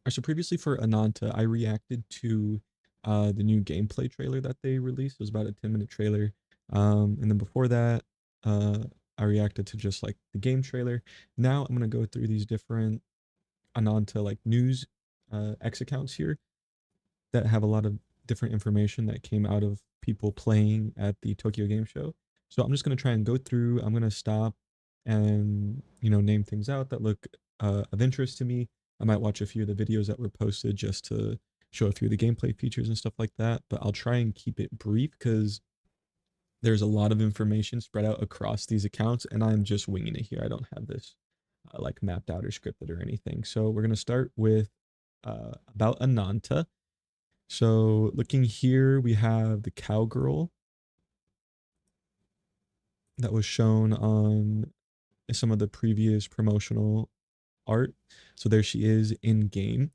So previously for Ananta, I reacted to the new gameplay trailer that they released. It was about a 10-minute trailer. And then before that, uh, I reacted to just like the game trailer. Now I'm gonna go through these different Ananta like news X accounts here that have a lot of different information that came out of people playing at the Tokyo Game Show. So I'm just gonna try and go through. I'm gonna stop and name things out that look of interest to me. I might watch a few of the videos that were posted just to show a few of the gameplay features and stuff like that. But I'll try and keep it brief because there's a lot of information spread out across these accounts, and I'm just winging it here. I don't have this like mapped out or scripted or anything. So we're gonna start with about Ananta. So looking here, we have the cowgirl that was shown on some of the previous promotional art. So there she is in game.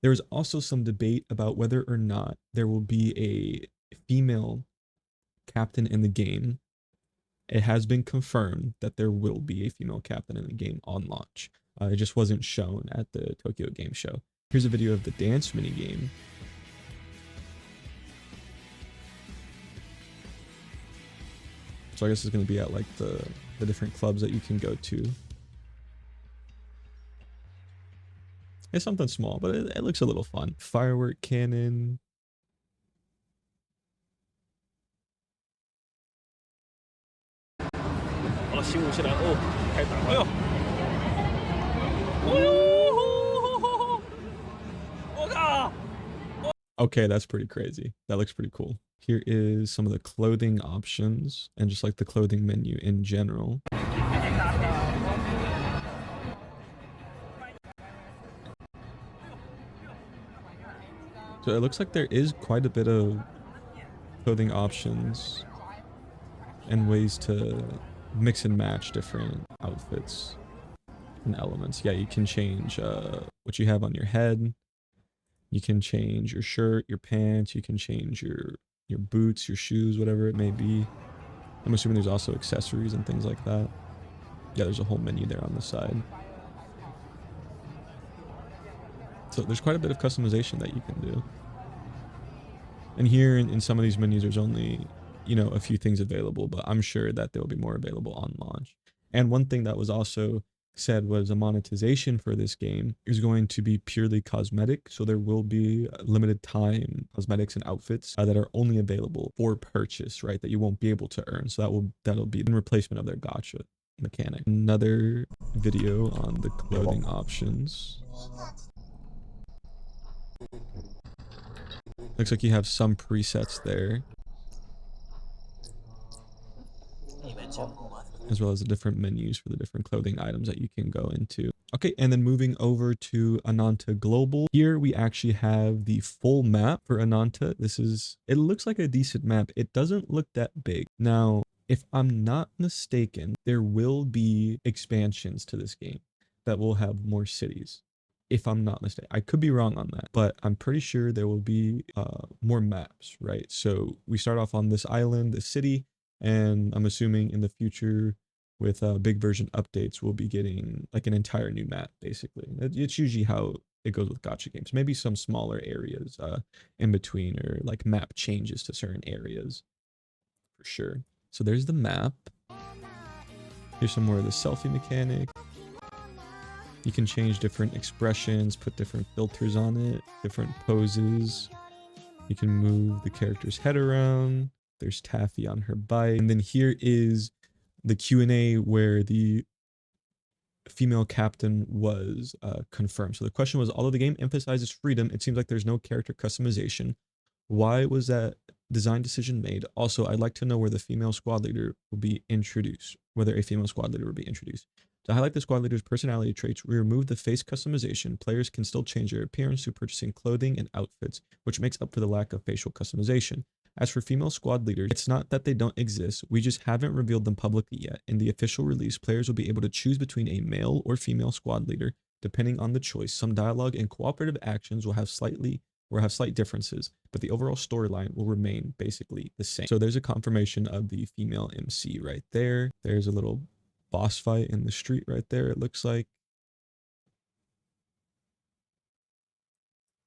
There was also some debate about whether or not there will be a female captain in the game. It has been confirmed that there will be a female captain in the game on launch. It just wasn't shown at the Tokyo Game Show. Here's a video of the dance minigame. So I guess it's going to be at like the different clubs that you can go to. It's something small, but it looks a little fun. Firework cannon. Okay, that's pretty crazy. That looks pretty cool. Here is some of the clothing options and just like the clothing menu in general. So it looks like there is quite a bit of clothing options and ways to mix and match different outfits and elements. Yeah, you can change what you have on your head. You can change your shirt, your pants. You can change your boots, your shoes, whatever it may be. I'm assuming there's also accessories and things like that. Yeah, there's a whole menu there on the side. So there's quite a bit of customization that you can do. And here in some of these menus, there's only, a few things available, but I'm sure that there will be more available on launch. And one thing that was also said was a monetization for this game is going to be purely cosmetic. So there will be limited time cosmetics and outfits that are only available for purchase, right? That you won't be able to earn. So that'll be in replacement of their gacha mechanic. Another video on the clothing options. Looks like you have some presets there, as well as the different menus for the different clothing items that you can go into. Okay, and then moving over to Ananta Global. Here we actually have the full map for Ananta. It looks like a decent map. It doesn't look that big. Now, if I'm not mistaken, there will be expansions to this game that will have more cities. If I'm not mistaken, I could be wrong on that, but I'm pretty sure there will be more maps, right? So we start off on this island, this city, and I'm assuming in the future with big version updates, we'll be getting like an entire new map, basically. It's usually how it goes with gacha games. Maybe some smaller areas in between, or like map changes to certain areas for sure. So there's the map. Here's some more of the selfie mechanic. You can change different expressions, put different filters on it, different poses. You can move the character's head around. There's Taffy on her bike. And then here is the Q&A where the female captain was confirmed. So the question was, although the game emphasizes freedom, it seems like there's no character customization. Why was that design decision made? Also, I'd like to know where the female squad leader will be introduced, whether a female squad leader will be introduced. To highlight the squad leader's personality traits, we remove the face customization. Players can still change their appearance through purchasing clothing and outfits, which makes up for the lack of facial customization. As for female squad leaders, it's not that they don't exist, we just haven't revealed them publicly yet. In the official release, players will be able to choose between a male or female squad leader, depending on the choice. Some dialogue and cooperative actions will have slight differences, but the overall storyline will remain basically the same. So there's a confirmation of the female MC right there. There's a little boss fight in the street right there, it looks like.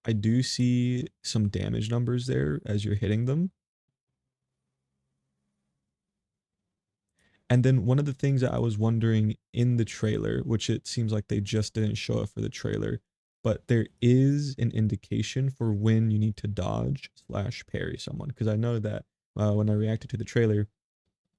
I do see some damage numbers there as you're hitting them. And then one of the things that I was wondering in the trailer, which it seems like they just didn't show it for the trailer, but there is an indication for when you need to dodge slash parry someone. Because I know that when I reacted to the trailer,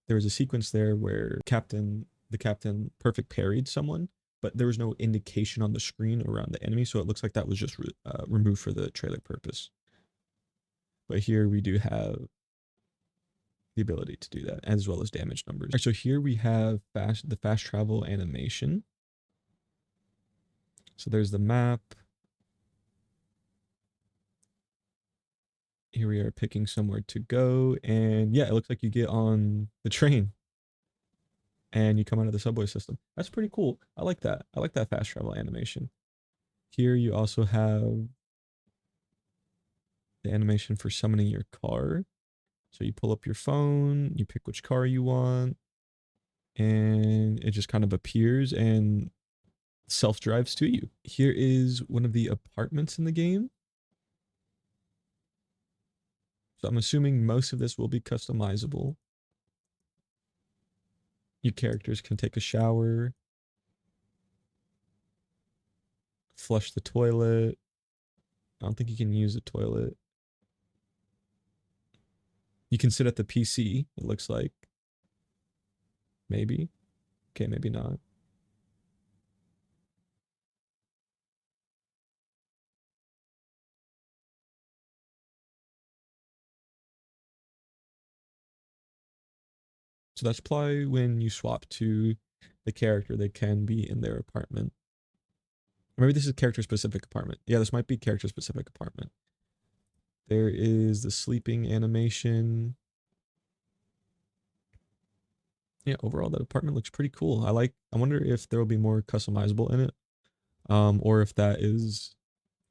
there was a sequence there where the captain perfect parried someone, but there was no indication on the screen around the enemy, so it looks like that was just removed for the trailer purpose. But here we do have the ability to do that, as well as damage numbers. All right, so here we have the fast travel animation. So there's the map. Here we are picking somewhere to go, and yeah, it looks like you get on the train and you come out of the subway system. That's pretty cool. I like that. I like that fast travel animation. Here you also have the animation for summoning your car. So you pull up your phone, you pick which car you want, and it just kind of appears and self-drives to you. Here is one of the apartments in the game. So I'm assuming most of this will be customizable. Your characters can take a shower, flush the toilet. I don't think you can use the toilet. You can sit at the PC, it looks like. Maybe. Okay, maybe not. So that's probably when you swap to the character, they can be in their apartment. Or maybe this is character specific apartment. Yeah, this might be character specific apartment. There is the sleeping animation. Yeah, overall that apartment looks pretty cool. I wonder if there will be more customizable in it. Or if that is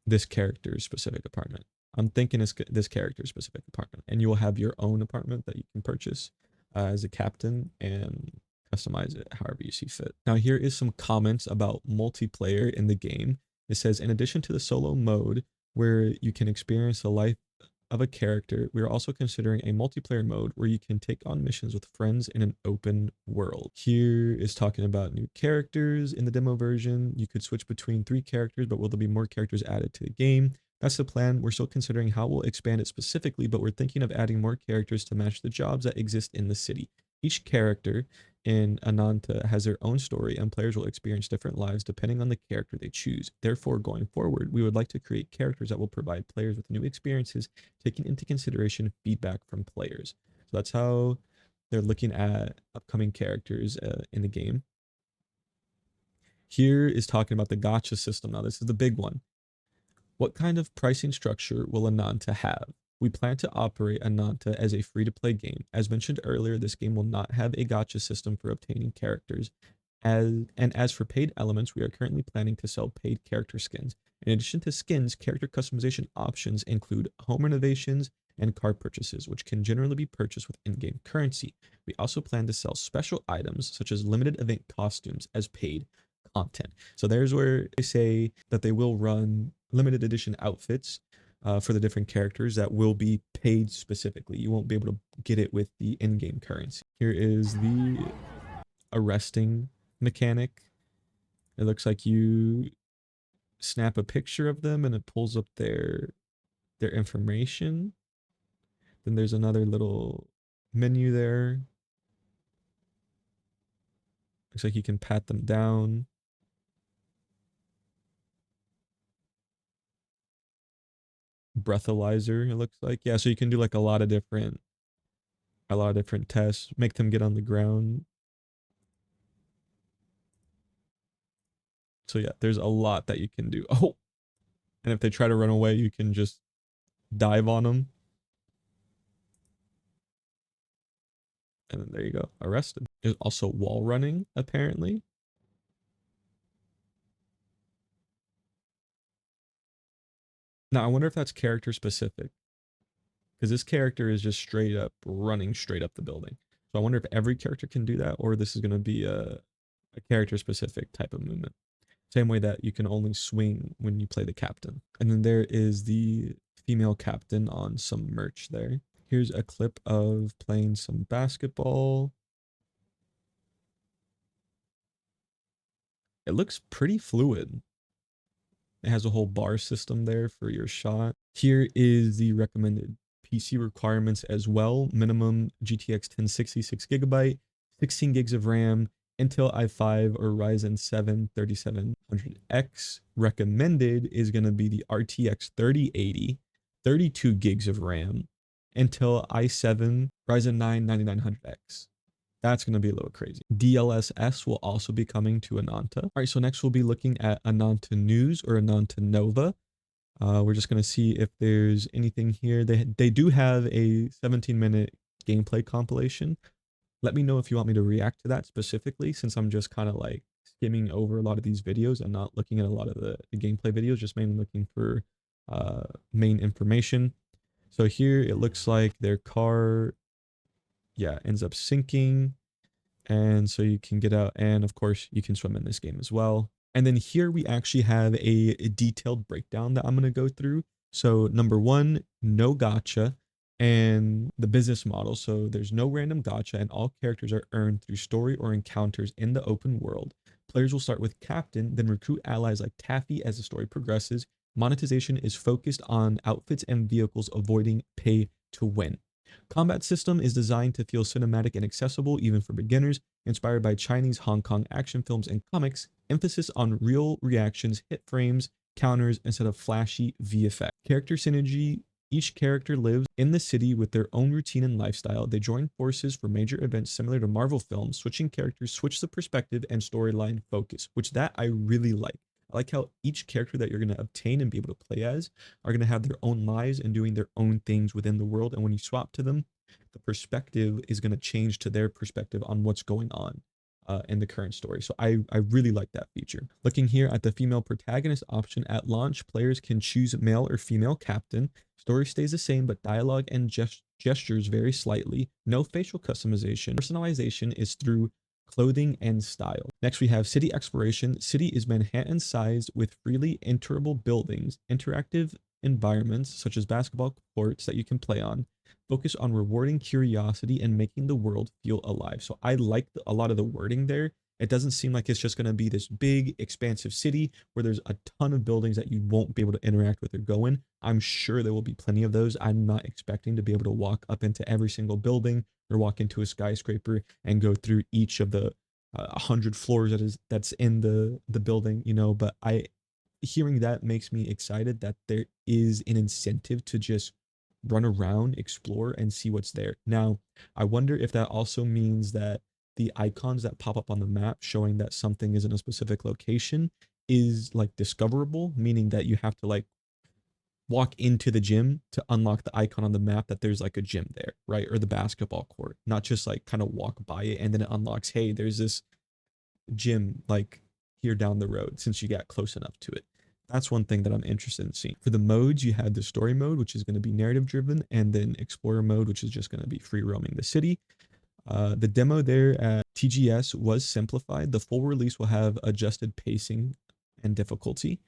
this character's specific apartment. I'm thinking it's this character's specific apartment, and you will have your own apartment that you can purchase as a captain and customize it however you see fit. Now here is some comments about multiplayer in the game. It says, in addition to the solo mode where you can experience the life of a character, we are also considering a multiplayer mode where you can take on missions with friends in an open world. Here is talking about new characters in the demo version. You could switch between 3 characters, but will there be more characters added to the game? That's the plan. We're still considering how we'll expand it specifically, but we're thinking of adding more characters to match the jobs that exist in the city. Each character in Ananta has their own story, and players will experience different lives depending on the character they choose. Therefore, going forward, we would like to create characters that will provide players with new experiences, taking into consideration feedback from players. So that's how they're looking at upcoming characters in the game. Here is talking about the gacha system. Now, this is the big one. What kind of pricing structure will Ananta have? We plan to operate Ananta as a free-to-play game. As mentioned earlier, this game will not have a gacha system for obtaining characters. As for paid elements, we are currently planning to sell paid character skins. In addition to skins, character customization options include home renovations and car purchases, which can generally be purchased with in-game currency. We also plan to sell special items such as limited event costumes as paid content. So there's where they say that they will run limited edition outfits for the different characters that will be paid specifically. You won't be able to get it with the in-game currency. Here is the arresting mechanic. It looks like you snap a picture of them and it pulls up their information. Then there's another little menu there. Looks like you can pat them down. Breathalyzer, it looks like. Yeah, so you can do like a lot of different tests, make them get on the ground. So yeah, there's a lot that you can do. Oh, and if they try to run away, you can just dive on them. And then there you go, arrested. There's also wall running, apparently. Now, I wonder if that's character specific. Because this character is just straight up running straight up the building. So I wonder if every character can do that, or this is going to be a character specific type of movement. Same way that you can only swing when you play the captain. And then there is the female captain on some merch there. Here's a clip of playing some basketball. It looks pretty fluid. It has a whole bar system there for your shot. Here is the recommended PC requirements as well. Minimum GTX 1060 6GB, 16 gigs of RAM, Intel i5 or Ryzen 7 3700X. Recommended is going to be the RTX 3080, 32 gigs of RAM, Intel i7, Ryzen 9 9900X. That's going to be a little crazy. DLSS will also be coming to Ananta. All right, so next we'll be looking at Ananta News or Ananta Nova. We're just going to see if there's anything here. They do have a 17-minute gameplay compilation. Let me know if you want me to react to that specifically, since I'm just kind of like skimming over a lot of these videos and not looking at a lot of the gameplay videos, just mainly looking for main information. So here it looks like their car, yeah, ends up sinking. And so you can get out, and of course you can swim in this game as well. And then here we actually have a detailed breakdown that I'm going to go through. So number one, no gacha and the business model. So there's no random gacha and all characters are earned through story or encounters in the open world. Players will start with Captain, then recruit allies like Taffy as the story progresses. Monetization is focused on outfits and vehicles, avoiding pay to win. Combat system is designed to feel cinematic and accessible even for beginners, inspired by Chinese Hong Kong action films and comics, emphasis on real reactions, hit frames, counters instead of flashy VFX. Character synergy, each character lives in the city with their own routine and lifestyle. They join forces for major events similar to Marvel films. Switching characters switch the perspective and storyline focus, which that I really like. I like how each character that you're going to obtain and be able to play as are going to have their own lives and doing their own things within the world. And when you swap to them, the perspective is going to change to their perspective on what's going on in the current story. So I really like that feature. Looking here at the female protagonist option at launch, players can choose male or female captain. Story stays the same, but dialogue and gestures vary slightly. No facial customization. Personalization is through clothing and style. Next, we have city exploration. City is Manhattan-sized with freely enterable buildings, interactive environments such as basketball courts that you can play on. Focus on rewarding curiosity and making the world feel alive. So I like a lot of the wording there. It doesn't seem like it's just going to be this big, expansive city where there's a ton of buildings that you won't be able to interact with or go in. I'm sure there will be plenty of those. I'm not expecting to be able to walk up into every single building or walk into a skyscraper and go through each of the 100 floors that's in the building, you know. But hearing that makes me excited that there is an incentive to just run around, explore, and see what's there. Now, I wonder if that also means that the icons that pop up on the map showing that something is in a specific location is like discoverable, meaning that you have to like walk into the gym to unlock the icon on the map that there's like a gym there, right? Or the basketball court, not just like kind of walk by it and then it unlocks, hey, there's this gym like here down the road since you got close enough to it. That's one thing that I'm interested in seeing. For the modes, you have the story mode, which is going to be narrative driven, and then explorer mode, which is just going to be free roaming the city. The demo there at TGS was simplified. The full release will have adjusted pacing and difficulty.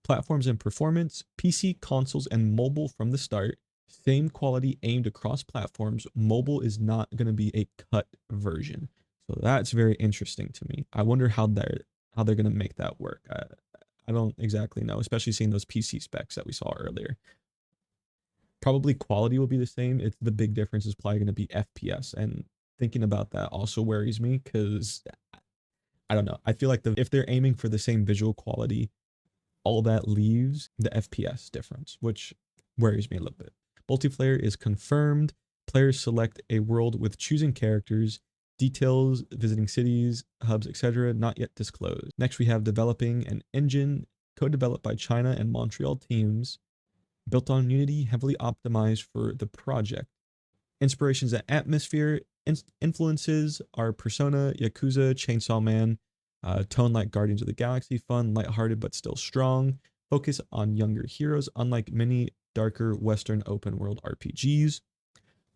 Platforms and performance, PC, consoles, and mobile from the start. Same quality aimed across platforms. Mobile is not going to be a cut version. So that's very interesting to me. I wonder how they're going to make that work. I don't exactly know, especially seeing those PC specs that we saw earlier. Probably quality will be the same. It's the big difference is probably going to be FPS, and thinking about that also worries me because I don't know. I feel like if they're aiming for the same visual quality, all that leaves the FPS difference, which worries me a little bit. Multiplayer is confirmed. Players select a world with choosing characters. Details, visiting cities, hubs, etc. not yet disclosed. Next, we have developing an engine co-developed by China and Montreal teams, built on Unity, heavily optimized for the project. Inspirations and atmosphere. Influences are Persona, Yakuza, Chainsaw Man. Tone like Guardians of the Galaxy, fun, lighthearted but still strong. Focus on younger heroes, unlike many darker Western open world RPGs.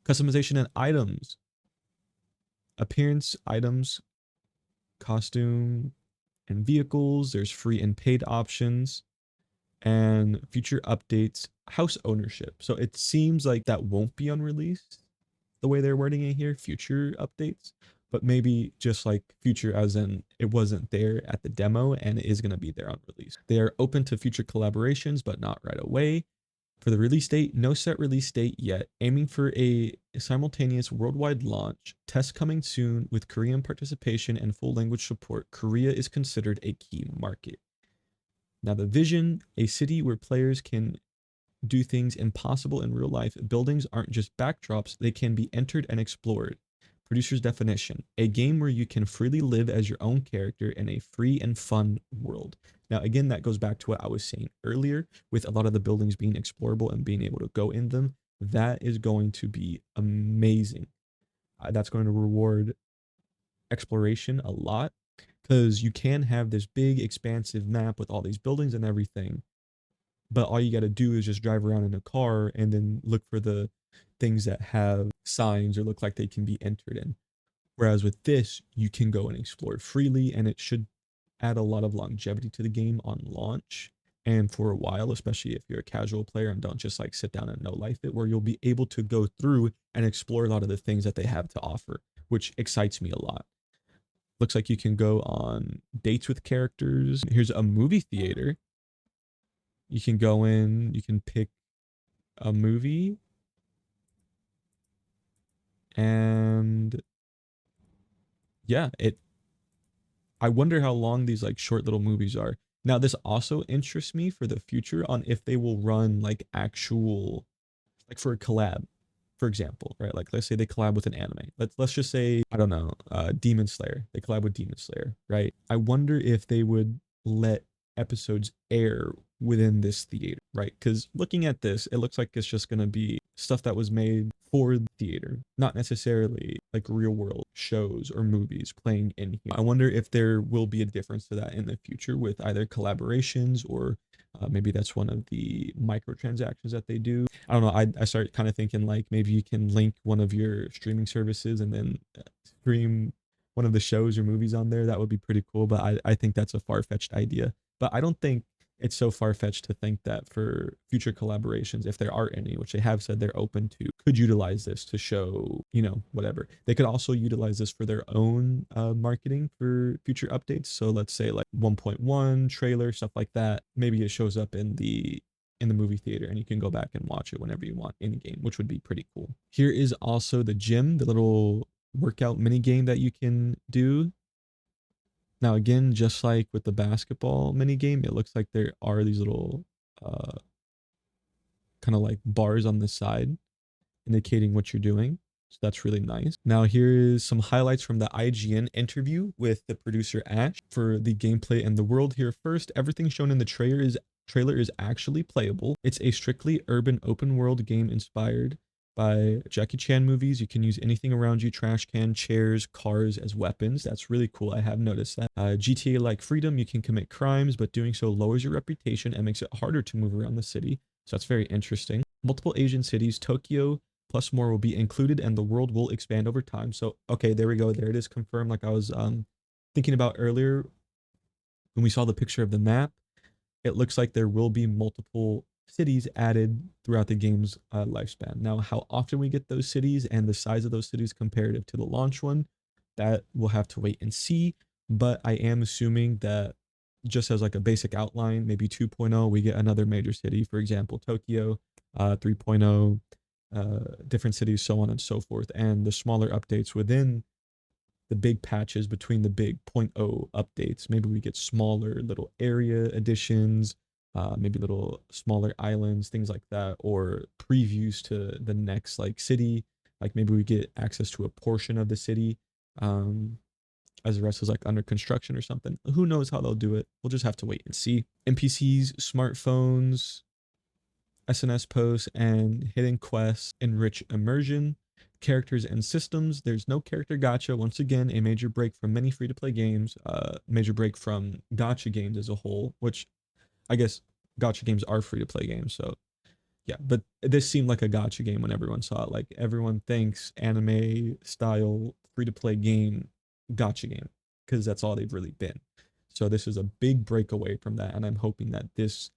Customization and items. Appearance, items, costume, and vehicles. There's free and paid options and future updates, house ownership. So it seems like that won't be unreleased the way they're wording it here, future updates, but maybe just like future as in it wasn't there at the demo and it is going to be there on release. They are open to future collaborations, but not right away. For the release date, no set release date yet, aiming for a simultaneous worldwide launch, tests coming soon with Korean participation and full language support. Korea is considered a key market. Now the vision, a city where players can do things impossible in real life. Buildings aren't just backdrops, they can be entered and explored. Producer's definition, a game where you can freely live as your own character in a free and fun world. Now, again, that goes back to what I was saying earlier with a lot of the buildings being explorable and being able to go in them. That is going to be amazing. That's going to reward exploration a lot because you can have this big, expansive map with all these buildings and everything, but all you got to do is just drive around in a car and then look for the things that have signs or look like they can be entered in. Whereas with this, you can go and explore freely, and it should add a lot of longevity to the game on launch and for a while, especially if you're a casual player and don't just like sit down and no life it, where you'll be able to go through and explore a lot of the things that they have to offer, which excites me a lot. Looks like you can go on dates with characters. Here's a movie theater. You can go in, you can pick a movie, and yeah, I wonder how long these like short little movies are. Now, this also interests me for the future on if they will run like actual, like for a collab, for example, right? Like let's say they collab with an anime. Let's just say, I don't know, Demon Slayer. They collab with Demon Slayer, right? I wonder if they would let episodes air within this theater, right? Because looking at this, it looks like it's just going to be stuff that was made for the theater, not necessarily like real world shows or movies playing in here. I wonder if there will be a difference to that in the future with either collaborations or maybe that's one of the microtransactions that they do. I don't know. I start kind of thinking like maybe you can link one of your streaming services and then stream one of the shows or movies on there. That would be pretty cool. But I think that's a far-fetched idea. But I don't think it's so far-fetched to think that for future collaborations, if there are any, which they have said they're open to, could utilize this to show, you know, whatever. They could also utilize this for their own marketing for future updates. So let's say like 1.1 trailer, stuff like that. Maybe it shows up in the movie theater and you can go back and watch it whenever you want in game, which would be pretty cool. Here is also the gym, the little workout mini game that you can do. Now, again, just like with the basketball mini game, it looks like there are these little kind of like bars on the side indicating what you're doing. So that's really nice. Now, here is some highlights from the IGN interview with the producer Ash for the gameplay and the world. Here first, everything shown in the trailer is actually playable. It's a strictly urban open world game inspired by Jackie Chan movies. You can use anything around you, trash can, chairs, cars as weapons. That's really cool. I have noticed that. GTA like freedom, you can commit crimes, but doing so lowers your reputation and makes it harder to move around the city. So that's very interesting. Multiple Asian cities, Tokyo plus more will be included and the world will expand over time. So, okay, there we go. There it is confirmed. Like I was thinking about earlier when we saw the picture of the map, it looks like there will be multiple cities added throughout the game's lifespan. Now, how often we get those cities and the size of those cities comparative to the launch one, that we'll have to wait and see. But I am assuming that just as like a basic outline, maybe 2.0, we get another major city, for example, Tokyo, 3.0, different cities, so on and so forth. And the smaller updates within the big patches between the big 0.0 updates, maybe we get smaller little area additions, maybe little smaller islands, things like that, or previews to the next like city. Like maybe we get access to a portion of the city as the rest is like under construction or something. Who knows how they'll do it? We'll just have to wait and see. NPCs, smartphones, SNS posts, and hidden quests enrich immersion. Characters and systems. There's no character gacha. Once again, a major break from many free-to-play games. Major break from gacha games as a whole, which I guess gacha games are free-to-play games. So yeah, but this seemed like a gacha game when everyone saw it. Like everyone thinks anime style free-to-play game gacha game because that's all they've really been. So this is a big breakaway from that, and I'm hoping that this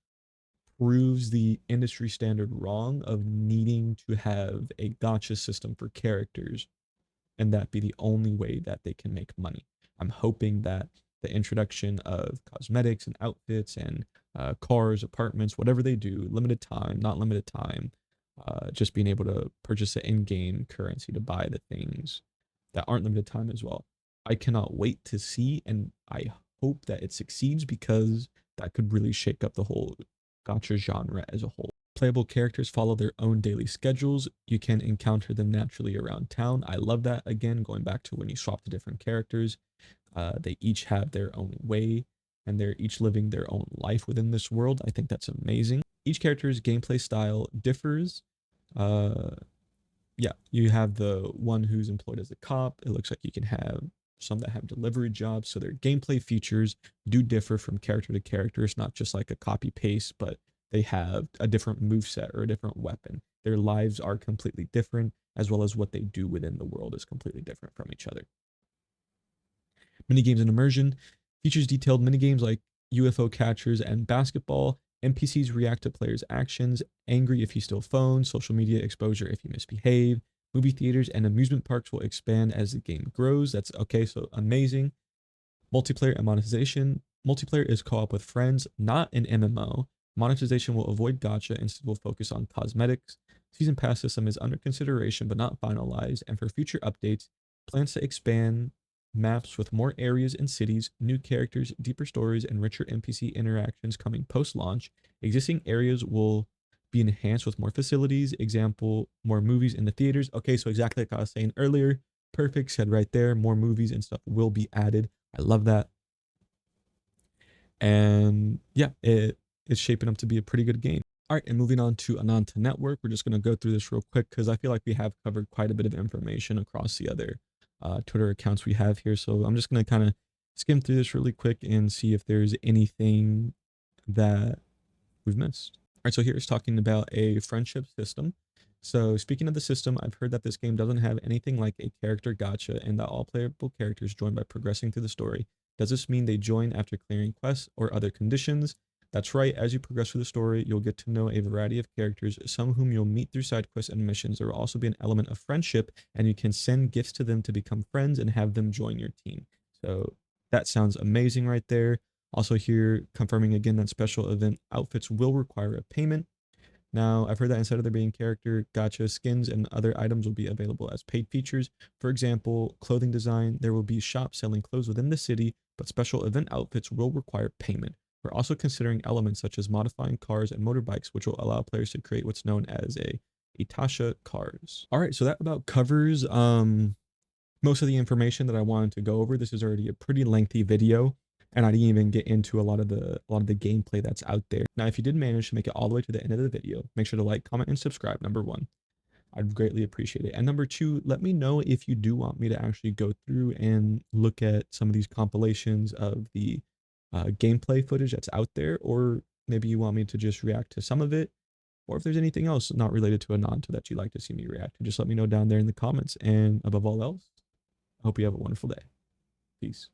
proves the industry standard wrong of needing to have a gotcha system for characters and that be the only way that they can make money. I'm hoping that the introduction of cosmetics and outfits and cars, apartments, whatever they do, limited time, not limited time, just being able to purchase the in-game currency to buy the things that aren't limited time as well. I cannot wait to see, and I hope that it succeeds because that could really shake up the whole gotcha genre as a whole. Playable characters follow their own daily schedules. You can encounter them naturally around town. I love that. Again, going back to when you swap the different characters, they each have their own way and they're each living their own life within this world. I think that's amazing. Each character's gameplay style differs. Uh, yeah, you have the one who's employed as a cop. It looks like you can have some that have delivery jobs. So their gameplay features do differ from character to character. It's not just like a copy paste, but they have a different move set or a different weapon. Their lives are completely different, as well as what they do within the world is completely different from each other. Minigames and immersion features detailed minigames like UFO catchers and basketball. NPCs react to players' actions, angry if you steal phones, social media exposure if you misbehave. Movie theaters and amusement parks will expand as the game grows. That's okay, so amazing. Multiplayer and monetization. Multiplayer is co-op with friends, not an MMO. Monetization will avoid gacha, instead will focus on cosmetics. Season pass system is under consideration but not finalized, and for future updates, plans to expand maps with more areas and cities, new characters, deeper stories, and richer NPC interactions coming post-launch. Existing areas will be enhanced with more facilities, example, more movies in the theaters. Okay, so exactly like I was saying earlier, perfect, said right there, more movies and stuff will be added. I love that. And yeah, it's shaping up to be a pretty good game. All right, and moving on to Ananta Network, we're just going to go through this real quick because I feel like we have covered quite a bit of information across the other Twitter accounts we have here. So I'm just going to kind of skim through this really quick and see if there's anything that we've missed. All right, so here's talking about a friendship system. So speaking of the system, I've heard that this game doesn't have anything like a character gacha and that all playable characters join by progressing through the story. Does this mean they join after clearing quests or other conditions? That's right, as you progress through the story, you'll get to know a variety of characters, some whom you'll meet through side quests and missions. There will also be an element of friendship, and you can send gifts to them to become friends and have them join your team. So that sounds amazing right there. Also here, confirming again that special event outfits will require a payment. Now, I've heard that instead of there being character, gacha skins and other items will be available as paid features. For example, clothing design, there will be shops selling clothes within the city, but special event outfits will require payment. We're also considering elements such as modifying cars and motorbikes, which will allow players to create what's known as a GATCHA cars. All right, so that about covers most of the information that I wanted to go over. This is already a pretty lengthy video, and I didn't even get into a lot of the gameplay that's out there. Now, if you did manage to make it all the way to the end of the video, make sure to like, comment, and subscribe. Number one, I'd greatly appreciate it. And number two, let me know if you do want me to actually go through and look at some of these compilations of the gameplay footage that's out there, or maybe you want me to just react to some of it, or if there's anything else not related to Ananta that you'd like to see me react to, just let me know down there in the comments. And above all else, I hope you have a wonderful day. Peace.